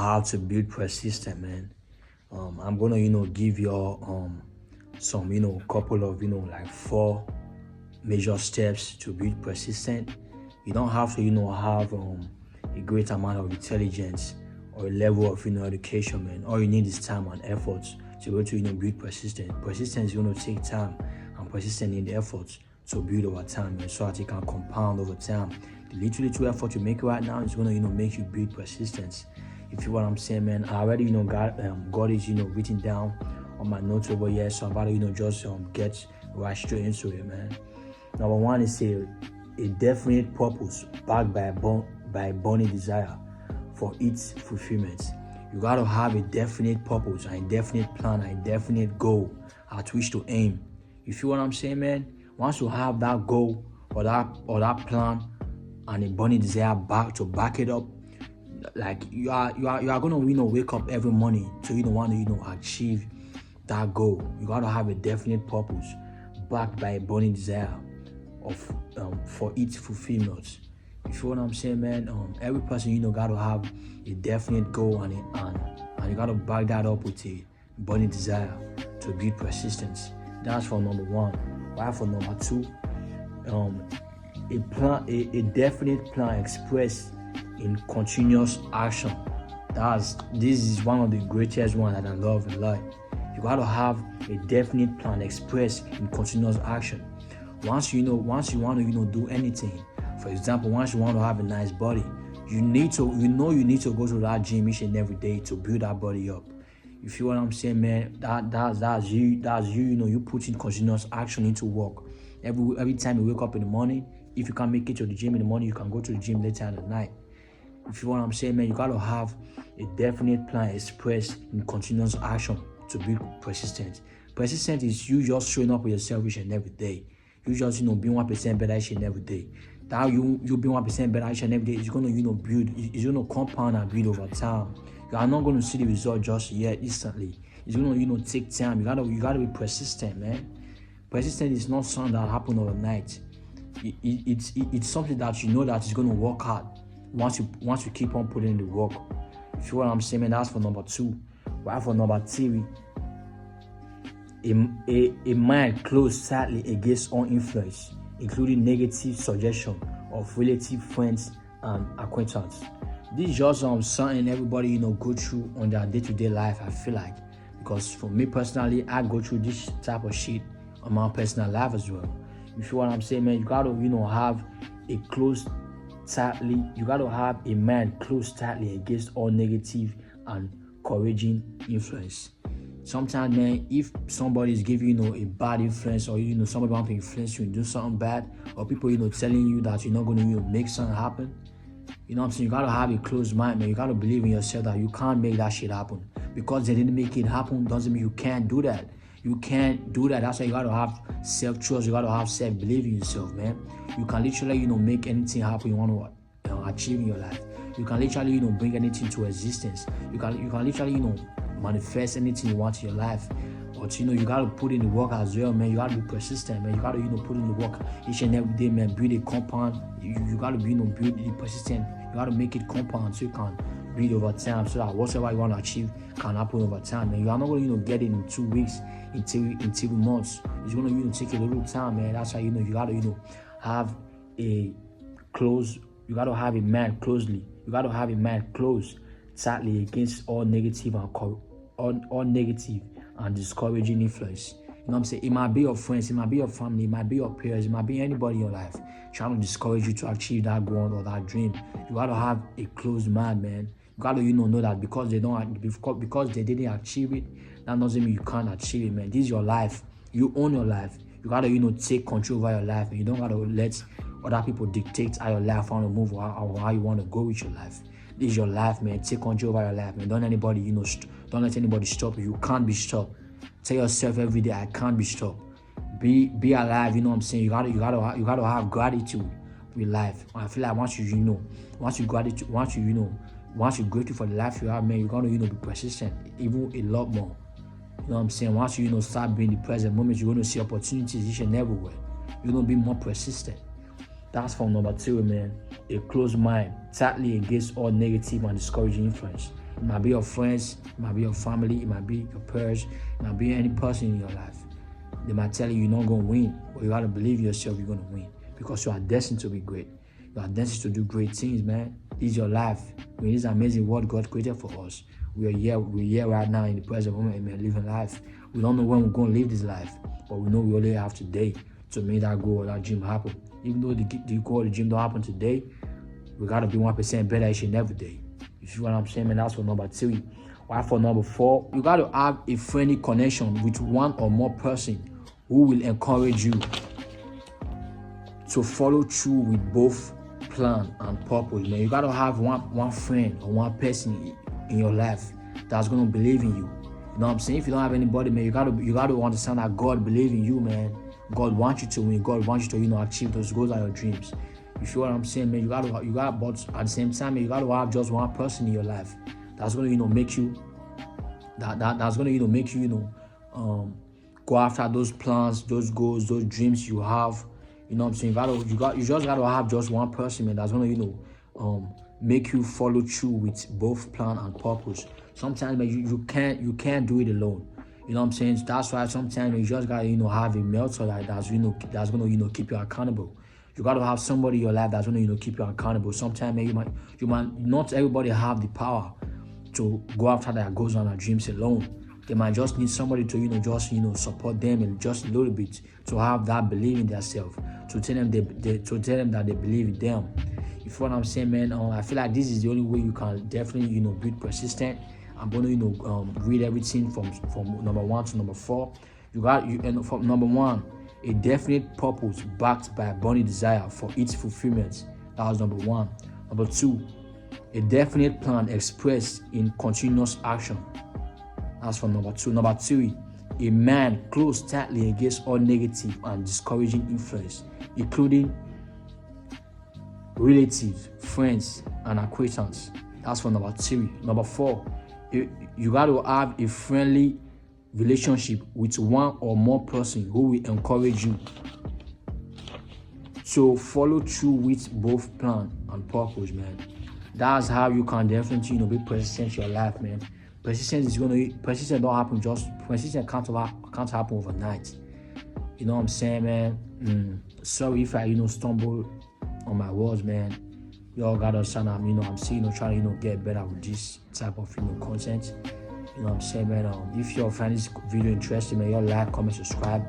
how to build persistence, man. I'm gonna, give you some, couple of, like 4 major steps to build persistent. You don't have to, have a great amount of intelligence or a level of, education, man. All you need is time and effort to be able to, build persistence. Persistence is going to take time, and persistence need effort to build over time, man, so that it can compound over time. The little effort you make right now is going to, make you build persistence. If you know what I'm saying, man, I already, got it, written down on my notes over here, so I'm about to, just get right straight into it, man. Number 1 is a definite purpose backed by a burning desire for its fulfillment. You got to have a definite purpose, and a definite plan, and a definite goal at which to aim. You feel what I'm saying, man? Once you have that goal or that plan and a burning desire to back it up, like you are gonna wake up every morning to want to achieve that goal. You got to have a definite purpose backed by a burning desire of for its fulfillment. You feel what I'm saying, man? Every person got to have a definite goal and you got to back that up with a burning desire to build persistence. That's for number 1. While for number 2, a definite plan expressed in continuous action. This is one of the greatest ones that I love in life. You got to have a definite plan expressed in continuous action. Once you want to do anything, for example, once you want to have a nice body, you need to go to that gym each and every day to build that body up. You feel what I'm saying, man? That's you. You put in continuous action into work. Every time you wake up in the morning, if you can't make it to the gym in the morning, you can go to the gym later in the night. You feel what I'm saying, man? You gotta have a definite plan expressed in continuous action to build persistence. Persistence is you just showing up with yourself each and every day. You just being 1% better each and every day. That you being 1% better each and every day is gonna build. It's gonna compound and build over time. You are not gonna see the result just yet instantly. It's gonna take time. You gotta be persistent, man. Persistence is not something that happens overnight. It's something that that is gonna work hard once you keep on putting in the work. You feel what I'm saying, man? That's for number 2. While for number 3, a mind closed tightly against all influence, including negative suggestion of relative friends and acquaintances. This is just something everybody go through on their day-to-day life, I feel like, because for me personally, I go through this type of shit on my personal life as well. You feel what I'm saying, man? You gotta have a closed tightly. You gotta have a mind closed tightly against all negative and encouraging influence. Sometimes, man, if somebody is giving a bad influence, or somebody want to influence you and do something bad, or people telling you that you're not going to make something happen, you know what I'm saying? You gotta have a closed mind, man. You gotta believe in yourself that you can't make that shit happen. Because they didn't make it happen doesn't mean you can't do that. You can't do that. That's why you gotta have self-trust. You gotta have self-belief in yourself, man. You can literally, make anything happen you want to achieve in your life. You can literally, bring anything to existence. You can literally, manifest anything you want in your life. But you gotta put in the work as well, man. You gotta be persistent, man. You gotta put in the work each and every day, man. Build a compound. You gotta build the persistent. You gotta make it compound so you can build over time, so that whatever you want to achieve can happen over time, man. You are not going to get it in 2 weeks, in 2 months. It's going to take a little time, man. That's why you gotta have a close. You gotta have a mind closely. You gotta have a mind closed tightly against all negative and discouraging influence. You know what I'm saying? It might be your friends, it might be your family, it might be your peers, it might be anybody in your life trying to discourage you to achieve that goal or that dream. You gotta have a closed mind, man. You gotta know that because they didn't achieve it, that doesn't mean you can't achieve it, man. This is your life. You own your life. You gotta take control over your life, and you don't gotta let other people dictate how your life want to move or how you want to go with your life. This is your life, man. Take control over your life, man. Don't let anybody stop you. You can't be stopped. Tell yourself every day, I can't be stopped. Be alive. You know what I'm saying? You gotta have gratitude with life. I feel like once you're grateful for the life you have, man, you're gonna be persistent, even a lot more. You know what I'm saying? Once you start being the present moment, you're gonna see opportunities each and everywhere. You're gonna be more persistent. That's from number 2, man. A closed mind, tightly against all negative and discouraging influence. It might be your friends, it might be your family, it might be your peers, it might be any person in your life. They might tell you you're not going to win, but you got to believe yourself you're going to win because you are destined to be great. You are destined to do great things, man. This is your life. I mean, this is amazing what God created for us. We're here right now in the present moment, man, living life. We don't know when we're going to live this life, but we know we only have today to make that goal or that dream happen. Even though the goal or the dream don't happen today, we got to be 1% better each and every day. You see what I'm saying, man? That's for number 3. While for number 4, you got to have a friendly connection with one or more person who will encourage you to follow through with both plan and purpose. Man, you got to have one friend or one person in your life that's going to believe in you. You know what I'm saying? If you don't have anybody, man, you got to understand that God believes in you, man. God wants you to win. God wants you to, achieve those goals and your dreams. You feel what I'm saying, man? But at the same time, man, you got to have just one person in your life that's going to, make you, that's going to, make you, go after those plans, those goals, those dreams you have. You know what I'm saying? You just got to have just one person, man, that's going to, make you follow through with both plan and purpose. Sometimes, man, you can't do it alone. You know what I'm saying? That's why sometimes you just gotta, have a mentor that's gonna, keep you accountable. You gotta have somebody in your life that's gonna, keep you accountable. Sometimes, man, you might not everybody have the power to go after their goals and their dreams alone. They might just need somebody to, just, support them and just a little bit to have that belief in themselves, to tell them that they believe in them. You feel what I'm saying, man? I feel like this is the only way you can definitely, be persistent. I'm going to, read everything from number 1 to number 4. And from number 1, a definite purpose backed by a burning desire for its fulfillment. That was number 1. Number 2, a definite plan expressed in continuous action. That's from number 2. Number 3, a man closed tightly against all negative and discouraging influence, including relatives, friends, and acquaintances. That's for number 3. Number 4, you got to have a friendly relationship with one or more person who will encourage you to follow through with both plan and purpose, man. That's how you can definitely, be persistent in your life, man. Persistence don't happen persistence can't happen overnight. You know what I'm saying, man? Sorry if I, stumble on my words, man. Y'all gotta understand I'm still, trying to, get better with this type of, content. You know what I'm saying, man? If you find this video interesting, man, y'all like, comment, subscribe.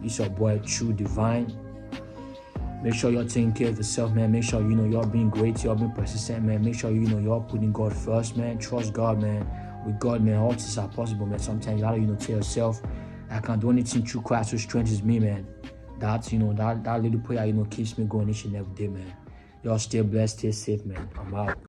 It's your boy, True Divine. Make sure you're taking care of yourself, man. Make sure, you're being great, you're being persistent, man. Make sure, you're putting God first, man. Trust God, man. With God, man, all things are possible, man. Sometimes you gotta, tell yourself, I can't do anything through Christ who strengthens me, man. That little prayer, keeps me going each and every day, man. Y'all stay blessed, stay safe, man. I'm out.